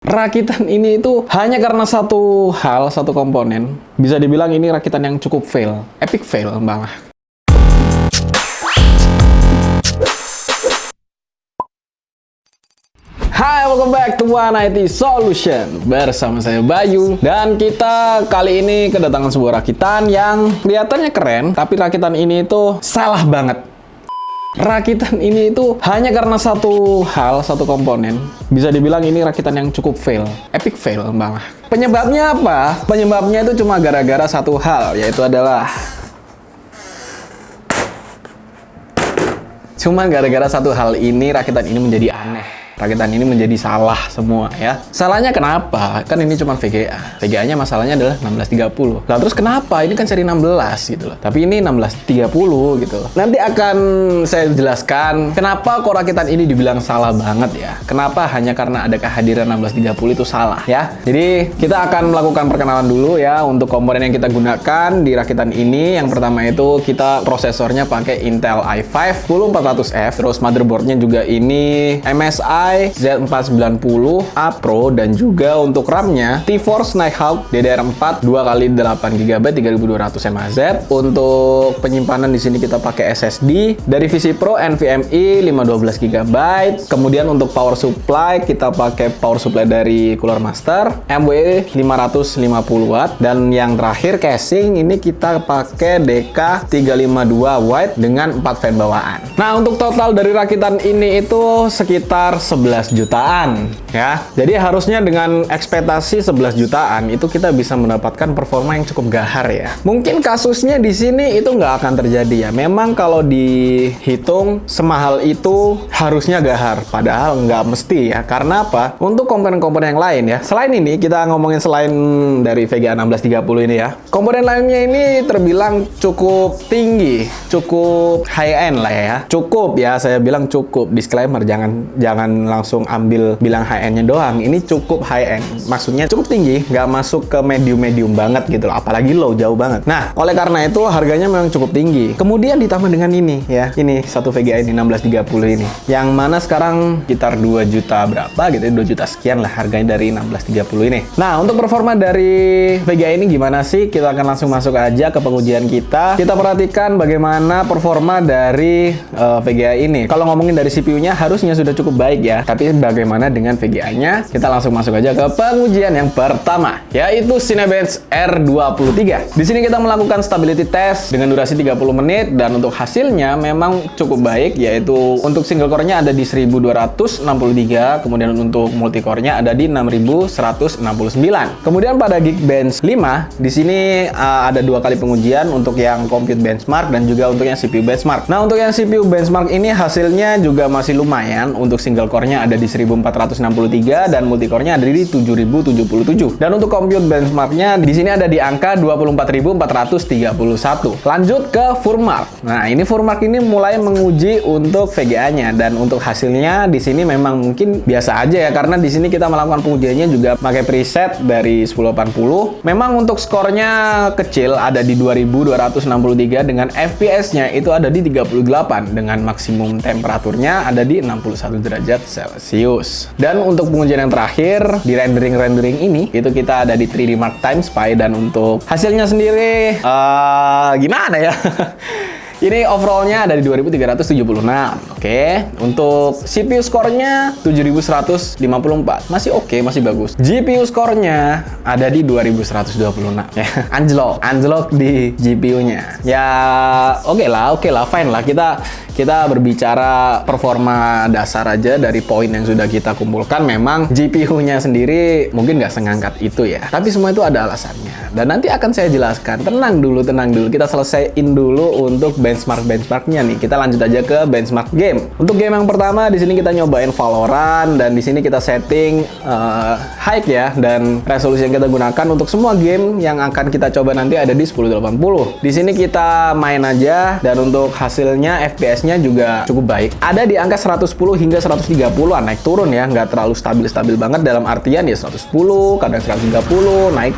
Rakitan ini itu hanya karena satu hal, satu komponen. Bisa dibilang ini rakitan yang cukup fail. Epic fail malah. Hai, welcome back to One IT Solution. Bersama saya Bayu. Dan kita kali ini kedatangan sebuah rakitan yang kelihatannya keren, tapi rakitan ini itu salah banget. Rakitan ini itu hanya karena satu hal, satu komponen. Bisa dibilang ini rakitan yang cukup fail. Epic fail malah. Penyebabnya apa? Penyebabnya itu cuma gara-gara satu hal, yaitu adalah gara-gara satu hal ini rakitan ini menjadi aneh. Rakitan ini menjadi salah semua ya. Salahnya kenapa? Kan ini cuma VGA. VGA-nya masalahnya adalah 1630. Lah terus kenapa? Ini kan seri 16 gitu loh. Tapi ini 1630 gitu loh. Nanti akan saya jelaskan kenapa kok rakitan ini dibilang salah banget ya. Kenapa hanya karena ada kehadiran 1630 itu salah ya. Jadi kita akan melakukan perkenalan dulu ya untuk komponen yang kita gunakan di rakitan ini. Yang pertama itu kita prosesornya pakai Intel i5 10400F. Terus motherboardnya juga ini MSI Z490A Pro, dan juga untuk RAM-nya T-Force Nighthawk DDR4 2x8GB 3200 mAh. Untuk penyimpanan di sini kita pakai SSD dari VC Pro NVMe 512GB. Kemudian untuk power supply kita pakai power supply dari Cooler Master MW 550W, dan yang terakhir casing ini kita pakai DK352 White dengan 4 fan bawaan. Nah, untuk total dari rakitan ini itu sekitar 11 jutaan ya. Jadi harusnya dengan ekspektasi 11 jutaan itu kita bisa mendapatkan performa yang cukup gahar ya. Mungkin kasusnya di sini itu nggak akan terjadi ya. Memang kalau dihitung semahal itu harusnya gahar, padahal nggak mesti ya. Karena apa? Untuk komponen-komponen yang lain ya. Selain ini kita ngomongin selain dari VGA 1630 ini ya. Komponen lainnya ini terbilang cukup tinggi, cukup high end lah ya. Cukup ya, saya bilang cukup. Disclaimer, jangan langsung ambil bilang high end-nya doang. Ini cukup high end. Maksudnya cukup tinggi, nggak masuk ke medium-medium banget gitu loh. Apalagi low, jauh banget. Nah, oleh karena itu harganya memang cukup tinggi. Kemudian ditambah dengan ini ya. Ini satu VGA ini 1630 ini. Yang mana sekarang sekitar 2 juta berapa gitu ya. 2 juta sekian lah harganya dari 1630 ini. Nah, untuk performa dari VGA ini gimana sih? Kita akan langsung masuk aja ke pengujian kita. Kita perhatikan bagaimana performa dari VGA ini. Kalau ngomongin dari CPU-nya harusnya sudah cukup baik ya. Tapi bagaimana dengan VGA-nya? Kita langsung masuk aja ke pengujian yang pertama, yaitu Cinebench R23. Di sini kita melakukan stability test dengan durasi 30 menit, dan untuk hasilnya memang cukup baik, yaitu untuk single core-nya ada di 1263, kemudian untuk multi core-nya ada di 6169. Kemudian pada Geekbench 5, di sini ada 2 kali pengujian untuk yang compute benchmark dan juga untuk yang CPU benchmark. Nah, untuk yang CPU benchmark ini hasilnya juga masih lumayan. Untuk single core-nya ada di 1463 dan multi core-nya ada di 7077. Dan untuk compute benchmark-nya di sini ada di angka 24431. Lanjut ke Furmark. Nah, ini Furmark ini mulai menguji untuk VGA-nya, dan untuk hasilnya di sini memang mungkin biasa aja ya, karena di sini kita melakukan pengujiannya juga pakai preset dari 1080. Memang untuk skornya kecil, ada di 2263 dengan FPS-nya itu ada di 38 dengan maksimum temperaturnya ada di 61 derajat Celcius. Dan untuk pengujian yang terakhir di rendering ini itu kita ada di 3D Mark Time Spy, dan untuk hasilnya sendiri gimana ya? Ini overallnya ada di 2376. Oke. Untuk CPU skornya 7154. Masih oke, masih bagus. GPU skornya ada di 2126 ya. Anjlok di GPU-nya. Ya, oke lah, fine lah. Kita berbicara performa dasar aja dari poin yang sudah kita kumpulkan. Memang GPU-nya sendiri mungkin nggak sengangkat itu ya. Tapi semua itu ada alasannya. Dan nanti akan saya jelaskan. Tenang dulu. Kita selesaiin dulu untuk benchmark-benchmarknya nih. Kita lanjut aja ke benchmark game. Untuk game yang pertama di sini kita nyobain Valorant, dan di sini kita setting high ya, dan resolusi yang kita gunakan untuk semua game yang akan kita coba nanti ada di 1080. Di sini kita main aja, dan untuk hasilnya FPS-nya FPS-nya juga cukup baik. Ada di angka 110 hingga 130-an, naik turun ya, nggak terlalu stabil-stabil banget dalam artian ya 110, kadang 130, naik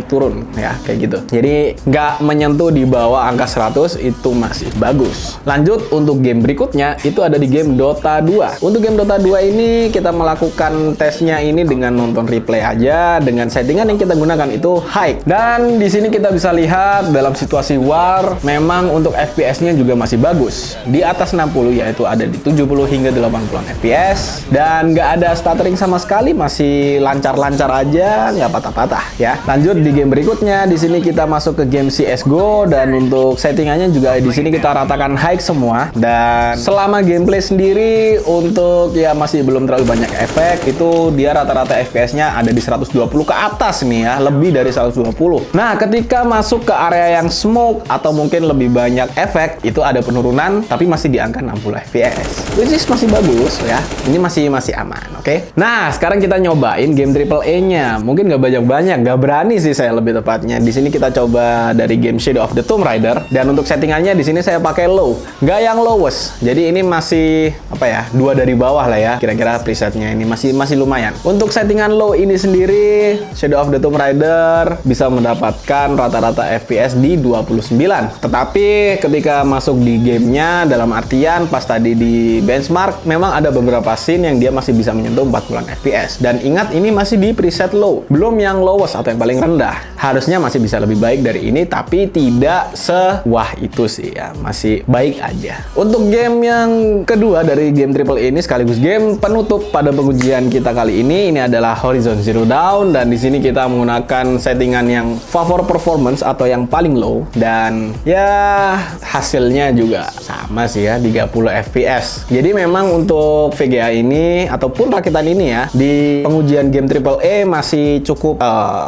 turun ya, kayak gitu. Jadi nggak menyentuh di bawah angka 100 itu masih bagus. Lanjut untuk game berikutnya itu ada di game Dota 2. Untuk game Dota 2 ini kita melakukan tesnya ini dengan nonton replay aja, dengan settingan yang kita gunakan itu high. Dan di sini kita bisa lihat dalam situasi war memang untuk FPS-nya juga masih bagus. Di atas 60 yaitu ada di 70 hingga 80 FPS dan nggak ada stuttering sama sekali, masih lancar-lancar aja, nggak patah-patah ya. Lanjut di game berikutnya, di sini kita masuk ke game CS:GO dan untuk settingannya juga di sini kita ratakan high semua dan selama gameplay sendiri untuk ya masih belum terlalu banyak efek, itu dia rata-rata FPS-nya ada di 120 ke atas nih ya, lebih dari 120. Nah, ketika masuk ke area yang smoke atau mungkin lebih banyak efek, itu ada penurunan tapi masih di angka 60 FPS. Which is masih bagus ya. Ini masih aman, oke? Nah, sekarang kita nyobain game AAA-nya. Mungkin nggak banyak-banyak, nggak berani sih saya lebih tepatnya. Di sini kita coba dari game Shadow of the Tomb Raider dan untuk settingannya di sini saya pakai low, nggak yang lowest. Jadi ini masih apa ya? 2 dari bawah lah ya. Kira-kira presetnya ini masih lumayan. Untuk settingan low ini sendiri, Shadow of the Tomb Raider bisa mendapatkan rata-rata FPS di 29. Tetapi ketika masuk di gamenya, dalam artian pas tadi di benchmark, memang ada beberapa scene yang dia masih bisa menyentuh 40 FPS. Dan ingat, ini masih di preset low, belum yang lowest atau yang paling rendah. Harusnya masih bisa lebih baik dari ini, tapi tidak sewah itu sih ya, masih baik aja. Untuk game yang kedua dari game AAA ini sekaligus game penutup pada pengujian kita kali ini adalah Horizon Zero Dawn, dan di sini kita menggunakan settingan yang favor performance atau yang paling low, dan ya hasilnya juga sama sih ya, 30 FPS. Jadi memang untuk VGA ini ataupun rakitan ini ya, di pengujian game AAA masih cukup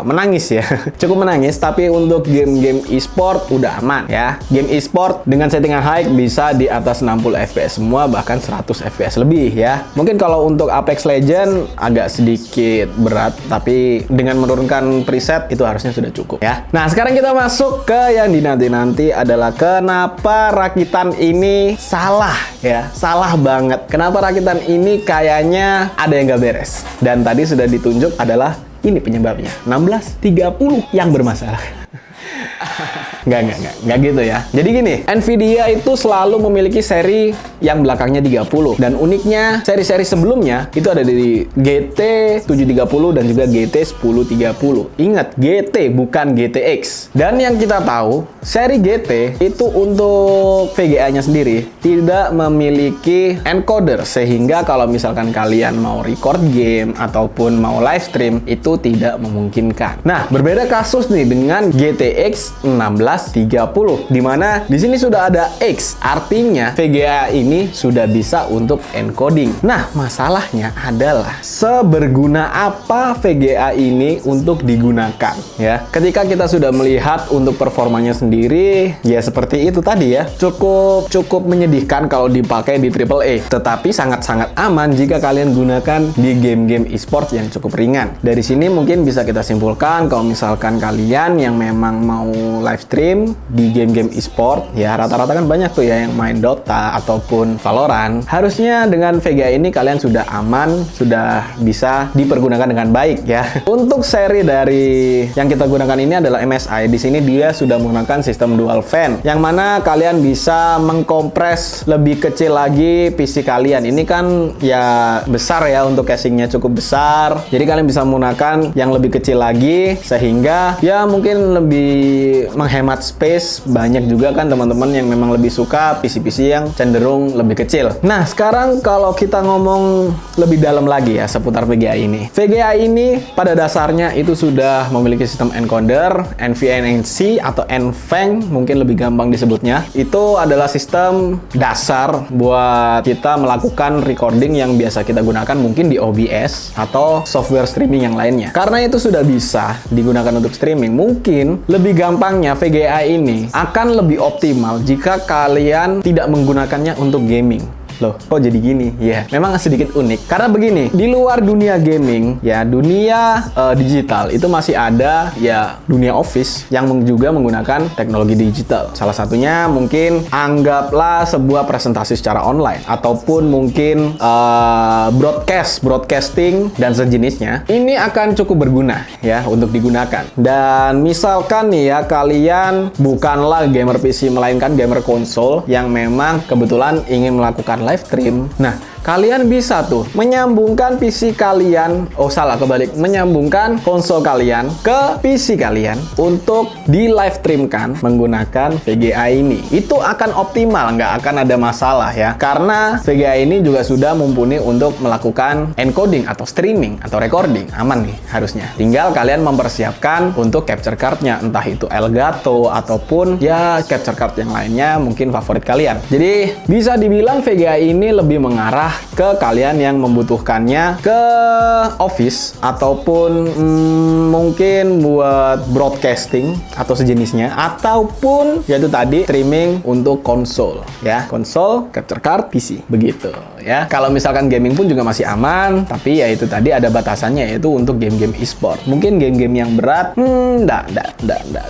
menangis ya. Cukup menangis, tapi untuk game-game e-sport udah aman ya. Game e-sport dengan settingan high bisa di atas 60 FPS semua, bahkan 100 FPS lebih ya. Mungkin kalau untuk Apex Legends agak sedikit berat, tapi dengan menurunkan preset itu harusnya sudah cukup ya. Nah, sekarang kita masuk ke yang dinanti-nanti adalah kenapa rakitan ini salah ya. Salah banget. Kenapa rakitan ini kayaknya ada yang nggak beres. Dan tadi sudah ditunjuk adalah ini penyebabnya, 1630 yang bermasalah. Nggak gitu ya. Jadi gini, Nvidia itu selalu memiliki seri yang belakangnya 30. Dan uniknya, seri-seri sebelumnya itu ada di GT 730 dan juga GT 1030. Ingat, GT bukan GTX. Dan yang kita tahu, seri GT itu untuk VGA-nya sendiri tidak memiliki encoder. Sehingga kalau misalkan kalian mau record game ataupun mau live stream, itu tidak memungkinkan. Nah, berbeda kasus nih dengan GTX 1630, dimana di sini sudah ada X, artinya VGA ini sudah bisa untuk encoding. Nah, masalahnya adalah seberguna apa VGA ini untuk digunakan ya. Ketika kita sudah melihat untuk performanya sendiri, ya seperti itu tadi ya, cukup menyedihkan kalau dipakai di AAA, tetapi sangat-sangat aman jika kalian gunakan di game-game e-sport yang cukup ringan. Dari sini mungkin bisa kita simpulkan kalau misalkan kalian yang memang mau live stream di game-game e-sport, ya rata-rata kan banyak tuh ya yang main Dota ataupun Valorant. Harusnya dengan VGA ini kalian sudah aman, sudah bisa dipergunakan dengan baik ya. Untuk seri dari yang kita gunakan ini adalah MSI. Di sini dia sudah menggunakan sistem dual fan, yang mana kalian bisa mengkompres lebih kecil lagi PC kalian. Ini kan ya besar ya, untuk casingnya cukup besar. Jadi kalian bisa menggunakan yang lebih kecil lagi, sehingga ya mungkin lebih menghemat space. Banyak juga kan teman-teman yang memang lebih suka PC-PC yang cenderung lebih kecil. Nah, sekarang kalau kita ngomong lebih dalam lagi ya seputar VGA ini. VGA ini pada dasarnya itu sudah memiliki sistem encoder, NVENC atau NVENC mungkin lebih gampang disebutnya. Itu adalah sistem dasar buat kita melakukan recording yang biasa kita gunakan mungkin di OBS atau software streaming yang lainnya. Karena itu sudah bisa digunakan untuk streaming, mungkin lebih gampangnya VGA ini akan lebih optimal jika kalian tidak menggunakannya untuk gaming. Loh, kok jadi gini? Ya, memang sedikit unik. Karena begini, di luar dunia gaming, ya dunia digital itu masih ada ya dunia office yang juga menggunakan teknologi digital. Salah satunya mungkin anggaplah sebuah presentasi secara online ataupun mungkin broadcasting dan sejenisnya. Ini akan cukup berguna ya untuk digunakan. Dan misalkan nih ya kalian bukanlah gamer PC melainkan gamer konsol yang memang kebetulan ingin melakukan live stream. Nah, kalian bisa tuh menyambungkan PC kalian, menyambungkan konsol kalian ke PC kalian untuk di live streamkan menggunakan VGA ini. Itu akan optimal, nggak akan ada masalah ya. Karena VGA ini juga sudah mumpuni untuk melakukan encoding atau streaming atau recording. Aman nih harusnya. Tinggal kalian mempersiapkan untuk capture cardnya, entah itu Elgato ataupun ya capture card yang lainnya mungkin favorit kalian. Jadi bisa dibilang VGA ini lebih mengarah ke kalian yang membutuhkannya ke office ataupun mungkin buat broadcasting atau sejenisnya, ataupun yaitu tadi streaming untuk konsol ya, konsol, capture card, PC begitu ya. Kalau misalkan gaming pun juga masih aman, tapi ya itu tadi ada batasannya, yaitu untuk game-game e-sport. Mungkin game-game yang berat enggak.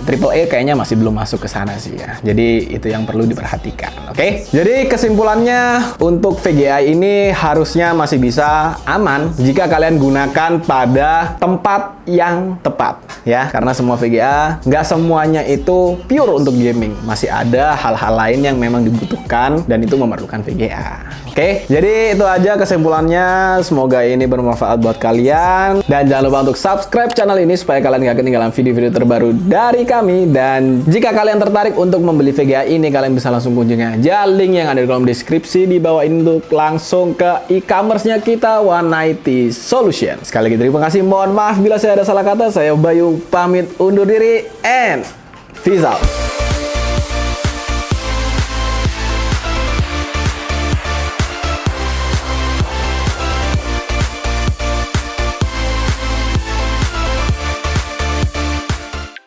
Triple A kayaknya masih belum masuk ke sana sih ya. Jadi itu yang perlu diperhatikan. Oke? Jadi kesimpulannya untuk VGA ini harusnya masih bisa aman jika kalian gunakan pada tempat yang tepat ya, karena semua VGA nggak semuanya itu pure untuk gaming, masih ada hal-hal lain yang memang dibutuhkan dan itu memerlukan VGA. Oke, jadi itu aja kesimpulannya. Semoga ini bermanfaat buat kalian dan jangan lupa untuk subscribe channel ini supaya kalian nggak ketinggalan video-video terbaru dari kami. Dan jika kalian tertarik untuk membeli VGA ini, kalian bisa langsung kunjungi aja link yang ada di kolom deskripsi di bawah ini untuk langsung ke e-commerce-nya kita, 190 Solution. Sekali lagi terima kasih, mohon maaf bila saya ada salah kata. Saya Bayu pamit undur diri and peace out.